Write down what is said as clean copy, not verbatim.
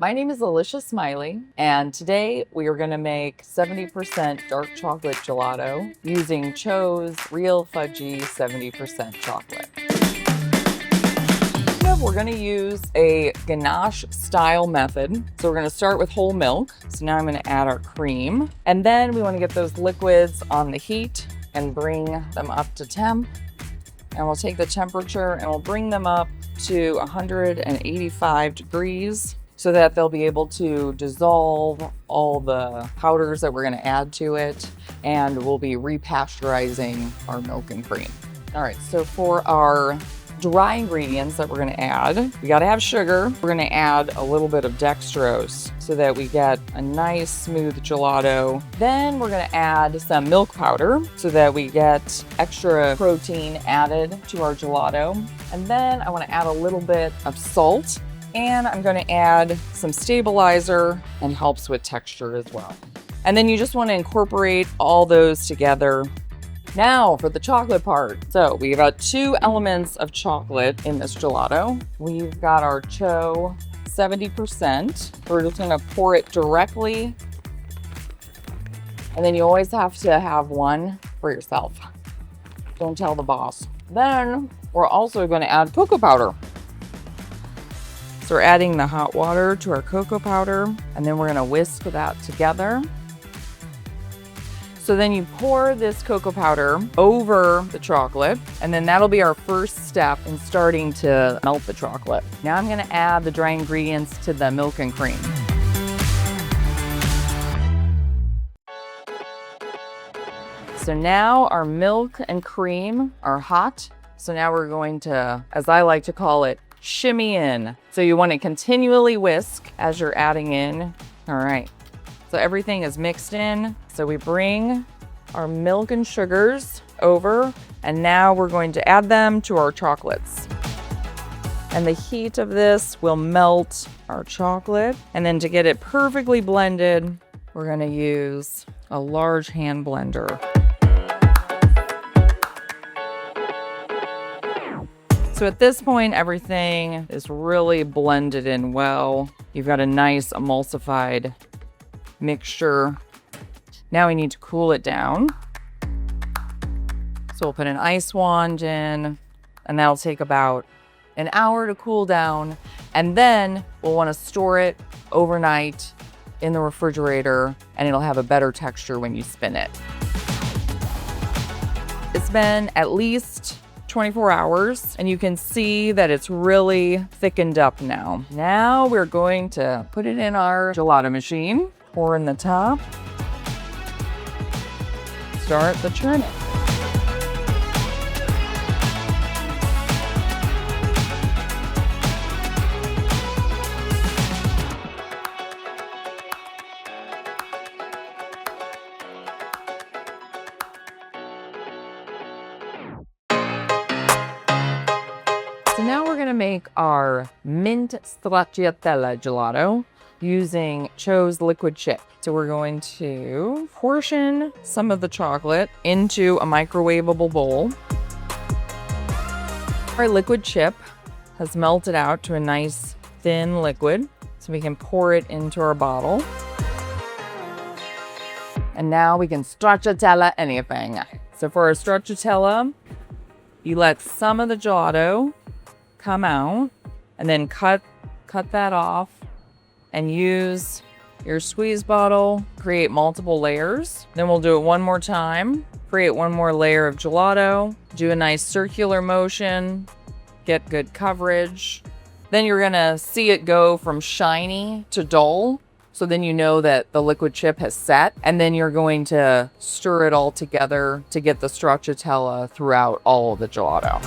My name is Elisha Smiley, and today we are going to make 70% dark chocolate gelato using TCHO's Real Fudgy 70% chocolate. We're going to use a ganache style method. So we're going to start with whole milk. So now I'm going to add our cream, and then we want to get those liquids on the heat and bring them up to temp. And we'll take the temperature and we'll bring them up to 185 degrees so that they'll be able to dissolve all the powders that we're going to add to it, and we'll be repasteurizing our milk and cream. All right, so for our dry ingredients that we're going to add, we got to have sugar. We're going to add a little bit of dextrose so that we get a nice smooth gelato. Then we're going to add some milk powder so that we get extra protein added to our gelato. And then I want to add a little bit of salt, and I'm going to add some stabilizer, and helps with texture as well. And then you just want to incorporate all those together. Now for the chocolate part. So we've got 2 elements of chocolate in this gelato. We've got our TCHO 70%. We're just gonna pour it directly. And then you always have to have one for yourself. Don't tell the boss. Then we're also gonna add cocoa powder. So we're adding the hot water to our cocoa powder, and then we're gonna whisk that together. So then you pour this cocoa powder over the chocolate, and then that'll be our first step in starting to melt the chocolate. Now I'm gonna add the dry ingredients to the milk and cream. So now our milk and cream are hot. So now we're going to, as I like to call it, shimmy in. So you want to continually whisk as you're adding in. All right. So everything is mixed in. So we bring our milk and sugars over, and now we're going to add them to our chocolates. And the heat of this will melt our chocolate. And then to get it perfectly blended, we're going to use a large hand blender. So at this point, everything is really blended in well. You've got a nice emulsified mixture. Now we need to cool it down. So we'll put an ice wand in, and that'll take about an hour to cool down. And then we'll want to store it overnight in the refrigerator, and it'll have a better texture when you spin it. It's been at least 24 hours, and you can see that it's really thickened up now. Now we're going to put it in our gelato machine. Pour in the top. Start the churning. So now we're gonna make our mint stracciatella gelato using TCHO's liquid chip. So we're going to portion some of the chocolate into a microwavable bowl. Our liquid chip has melted out to a nice thin liquid, so we can pour it into our bottle. And now we can stracciatella anything. So for our stracciatella, you let some of the gelato come out, and then cut that off, and use your squeeze bottle, create multiple layers. Then we'll do it one more time, create one more layer of gelato, do a nice circular motion, get good coverage. Then you're gonna see it go from shiny to dull. So then you know that the liquid chip has set, and then you're going to stir it all together to get the stracciatella throughout all of the gelato.